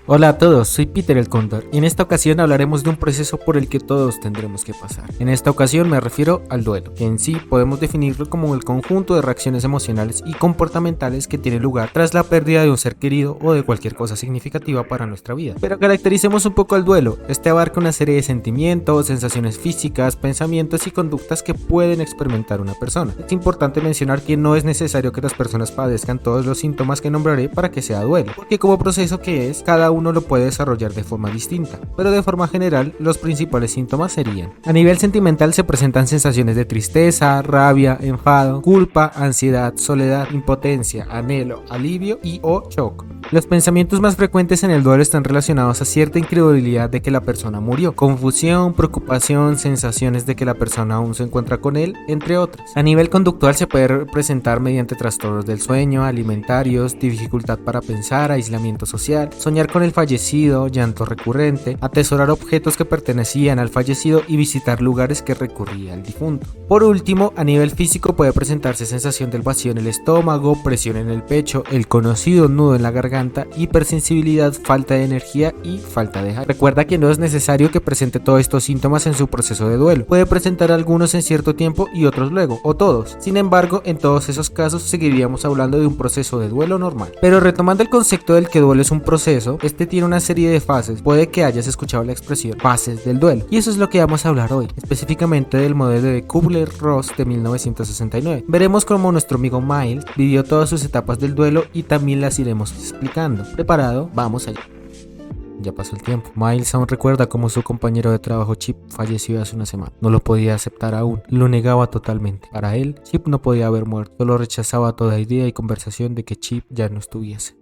Hola a todos, soy Peter el Cóndor y en esta ocasión hablaremos de un proceso por el que todos tendremos que pasar. En esta ocasión me refiero al duelo, que en sí podemos definirlo como el conjunto de reacciones emocionales y comportamentales que tiene lugar tras la pérdida de un ser querido o de cualquier cosa significativa para nuestra vida. Pero caractericemos un poco el duelo. Este abarca una serie de sentimientos, sensaciones físicas, pensamientos y conductas que pueden experimentar una persona. Es importante mencionar que no es necesario que las personas padezcan todos los síntomas que nombraré para que sea duelo, porque como proceso que es, cada uno lo puede desarrollar de forma distinta, pero de forma general los principales síntomas serían: a nivel sentimental se presentan sensaciones de tristeza, rabia, enfado, culpa, ansiedad, soledad, impotencia, anhelo, alivio y o shock. Los pensamientos más frecuentes en el duelo están relacionados a cierta incredulidad de que la persona murió, confusión, preocupación, sensaciones de que la persona aún se encuentra con él, entre otras. A nivel conductual se puede presentar mediante trastornos del sueño, alimentarios, dificultad para pensar, aislamiento social, soñar con el fallecido, llanto recurrente, atesorar objetos que pertenecían al fallecido y visitar lugares que recurría al difunto. Por último, a nivel físico puede presentarse sensación del vacío en el estómago, presión en el pecho, el conocido nudo en la garganta, hipersensibilidad, falta de energía y falta de aire. Recuerda que no es necesario que presente todos estos síntomas en su proceso de duelo. Puede presentar algunos en cierto tiempo y otros luego, o todos. Sin embargo, en todos esos casos seguiríamos hablando de un proceso de duelo normal. Pero retomando el concepto del que duelo es un proceso, este tiene una serie de fases. Puede que hayas escuchado la expresión fases del duelo, y eso es lo que vamos a hablar hoy, específicamente del modelo de Kubler-Ross de 1969. Veremos cómo nuestro amigo Miles vivió todas sus etapas del duelo y también las iremos explicando. ¿Preparado? Vamos allá. Ya pasó el tiempo. Miles aún recuerda cómo su compañero de trabajo Chip falleció hace una semana. No lo podía aceptar aún, lo negaba totalmente. Para él, Chip no podía haber muerto, solo rechazaba toda idea y conversación de que Chip ya no estuviese.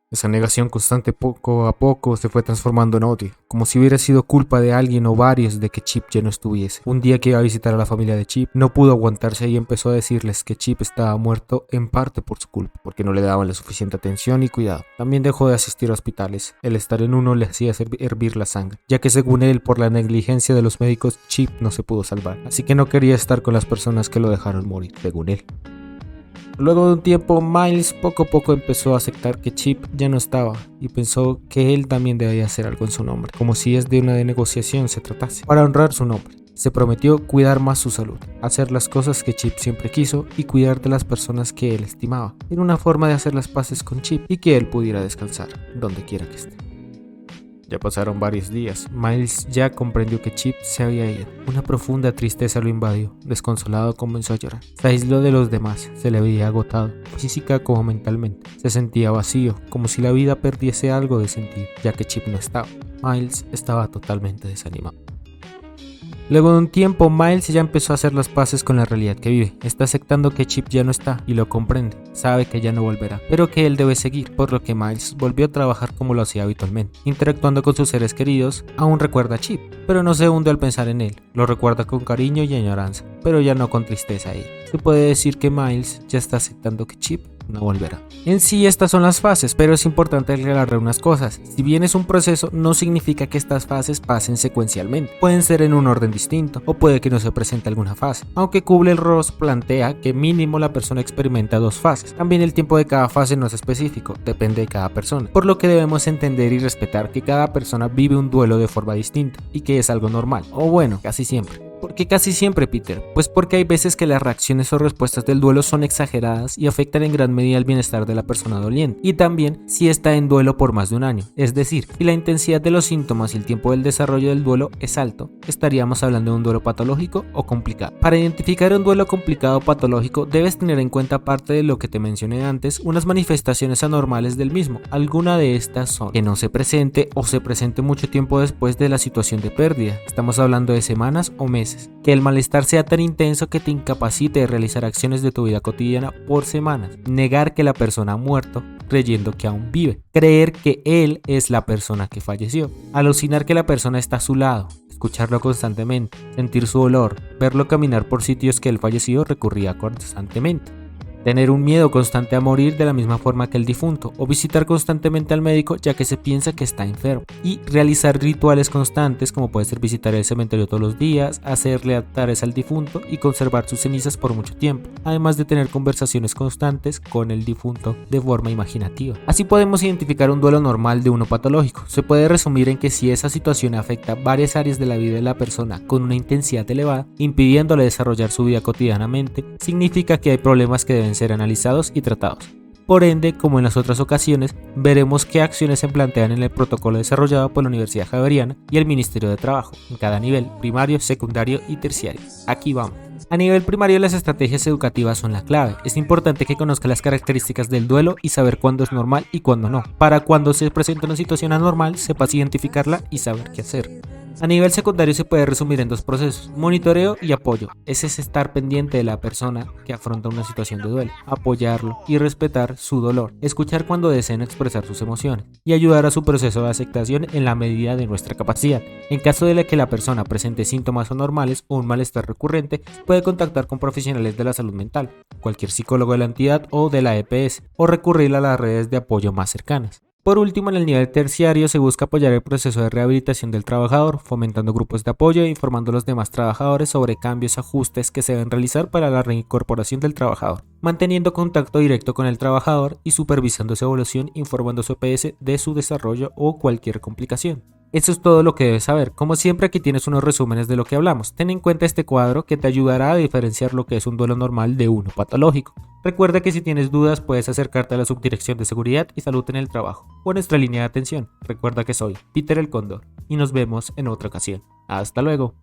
Esa negación constante poco a poco se fue transformando en odio, como si hubiera sido culpa de alguien o varios de que Chip ya no estuviese. Un día que iba a visitar a la familia de Chip, no pudo aguantarse y empezó a decirles que Chip estaba muerto en parte por su culpa, porque no le daban la suficiente atención y cuidado. También dejó de asistir a hospitales, el estar en uno le hacía hervir la sangre, ya que según él, por la negligencia de los médicos, Chip no se pudo salvar, así que no quería estar con las personas que lo dejaron morir, según él. Luego de un tiempo, Miles poco a poco empezó a aceptar que Chip ya no estaba y pensó que él también debía hacer algo en su nombre, como si es de una negociación se tratase, para honrar su nombre. Se prometió cuidar más su salud, hacer las cosas que Chip siempre quiso y cuidar de las personas que él estimaba. Era una forma de hacer las paces con Chip y que él pudiera descansar, donde quiera que esté. Ya pasaron varios días. Miles ya comprendió que Chip se había ido. Una profunda tristeza lo invadió. Desconsolado comenzó a llorar. Se aisló de los demás. Se le veía agotado, física como mentalmente. Se sentía vacío, como si la vida perdiese algo de sentido, ya que Chip no estaba. Miles estaba totalmente desanimado. Luego de un tiempo, Miles ya empezó a hacer las paces con la realidad que vive. Está aceptando que Chip ya no está y lo comprende. Sabe que ya no volverá, pero que él debe seguir, por lo que Miles volvió a trabajar como lo hacía habitualmente. Interactuando con sus seres queridos, aún recuerda a Chip, pero no se hunde al pensar en él. Lo recuerda con cariño y añoranza, pero ya no con tristeza a él. Se puede decir que Miles ya está aceptando que Chip no volverá. En sí estas son las fases, pero es importante aclarar unas cosas. Si bien es un proceso, no significa que estas fases pasen secuencialmente. Pueden ser en un orden distinto, o puede que no se presente alguna fase. Aunque Kubler-Ross plantea que mínimo la persona experimenta dos fases. También el tiempo de cada fase no es específico, depende de cada persona. Por lo que debemos entender y respetar que cada persona vive un duelo de forma distinta, y que es algo normal, o bueno, casi siempre. ¿Por qué casi siempre, Peter? Pues porque hay veces que las reacciones o respuestas del duelo son exageradas y afectan en gran medida el bienestar de la persona doliente, y también si está en duelo por más de un año. Es decir, si la intensidad de los síntomas y el tiempo del desarrollo del duelo es alto, estaríamos hablando de un duelo patológico o complicado. Para identificar un duelo complicado o patológico, debes tener en cuenta, aparte de lo que te mencioné antes, unas manifestaciones anormales del mismo. Alguna de estas son que no se presente o se presente mucho tiempo después de la situación de pérdida. Estamos hablando de semanas o meses. Que el malestar sea tan intenso que te incapacite de realizar acciones de tu vida cotidiana por semanas. Negar que la persona ha muerto, creyendo que aún vive. Creer que él es la persona que falleció. Alucinar que la persona está a su lado. Escucharlo constantemente. Sentir su olor. Verlo caminar por sitios que el fallecido recurría constantemente. tener un miedo constante a morir de la misma forma que el difunto, o visitar constantemente al médico ya que se piensa que está enfermo, y realizar rituales constantes como puede ser visitar el cementerio todos los días, hacerle altares al difunto y conservar sus cenizas por mucho tiempo, además de tener conversaciones constantes con el difunto de forma imaginativa. Así podemos identificar un duelo normal de uno patológico. Se puede resumir en que si esa situación afecta varias áreas de la vida de la persona con una intensidad elevada, impidiéndole desarrollar su vida cotidianamente, significa que hay problemas que deben ser analizados y tratados. Por ende, como en las otras ocasiones, veremos qué acciones se plantean en el protocolo desarrollado por la Universidad Javeriana y el Ministerio de Trabajo, en cada nivel, primario, secundario y terciario. Aquí vamos. A nivel primario, las estrategias educativas son la clave. Es importante que conozca las características del duelo y saber cuándo es normal y cuándo no. Para cuando se presenta una situación anormal, sepas identificarla y saber qué hacer. A nivel secundario se puede resumir en dos procesos: monitoreo y apoyo. Ese es estar pendiente de la persona que afronta una situación de duelo, apoyarlo y respetar su dolor, escuchar cuando deseen expresar sus emociones y ayudar a su proceso de aceptación en la medida de nuestra capacidad. En caso de que la persona presente síntomas anormales o un malestar recurrente, puede contactar con profesionales de la salud mental, cualquier psicólogo de la entidad o de la EPS, o recurrir a las redes de apoyo más cercanas. Por último, en el nivel terciario se busca apoyar el proceso de rehabilitación del trabajador, fomentando grupos de apoyo e informando a los demás trabajadores sobre cambios y ajustes que se deben realizar para la reincorporación del trabajador, manteniendo contacto directo con el trabajador y supervisando su evolución, informando a su EPS de su desarrollo o cualquier complicación. Eso es todo lo que debes saber. Como siempre, aquí tienes unos resúmenes de lo que hablamos. Ten en cuenta este cuadro que te ayudará a diferenciar lo que es un duelo normal de uno patológico. Recuerda que si tienes dudas puedes acercarte a la Subdirección de Seguridad y Salud en el Trabajo o a nuestra línea de atención. Recuerda que soy Peter el Cóndor y nos vemos en otra ocasión. Hasta luego.